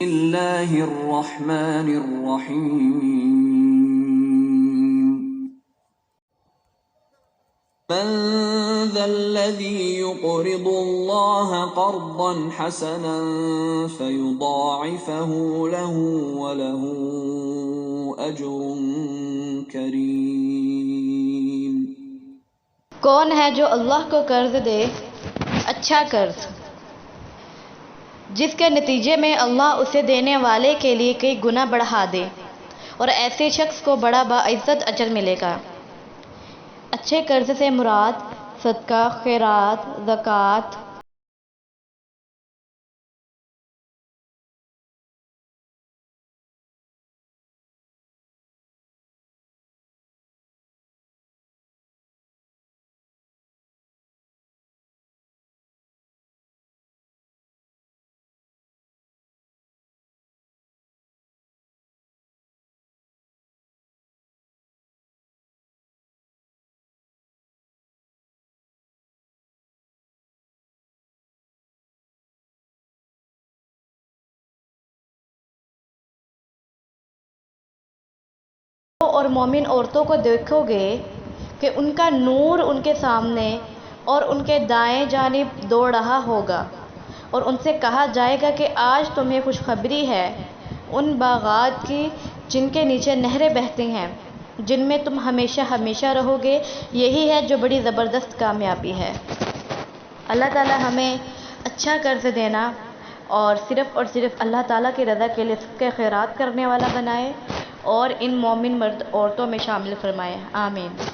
اللہ الرحمن الرحیم من ذا الذی یقرض اللہ قرضا حسنا فیضاعفہ له وله اجر کریم۔ کون ہے جو اللہ کو قرض دے، اچھا قرض، جس کے نتیجے میں اللہ اسے دینے والے کے لیے کئی گنا بڑھا دے، اور ایسے شخص کو بڑا باعزت اجر ملے گا۔ اچھے قرض سے مراد صدقہ، خیرات، زکوٰۃ، اور مومن عورتوں کو دیکھو گے کہ ان کا نور ان کے سامنے اور ان کے دائیں جانب دوڑ رہا ہوگا، اور ان سے کہا جائے گا کہ آج تمہیں خوشخبری ہے ان باغات کی جن کے نیچے نہریں بہتی ہیں، جن میں تم ہمیشہ ہمیشہ رہو گے۔ یہی ہے جو بڑی زبردست کامیابی ہے۔ اللہ تعالی ہمیں اچھا قرض دینا اور صرف اللہ تعالیٰ کی رضا کے لیے صدقہ خیرات کرنے والا بنائے، اور ان مومن مرد عورتوں میں شامل فرمائے، آمین۔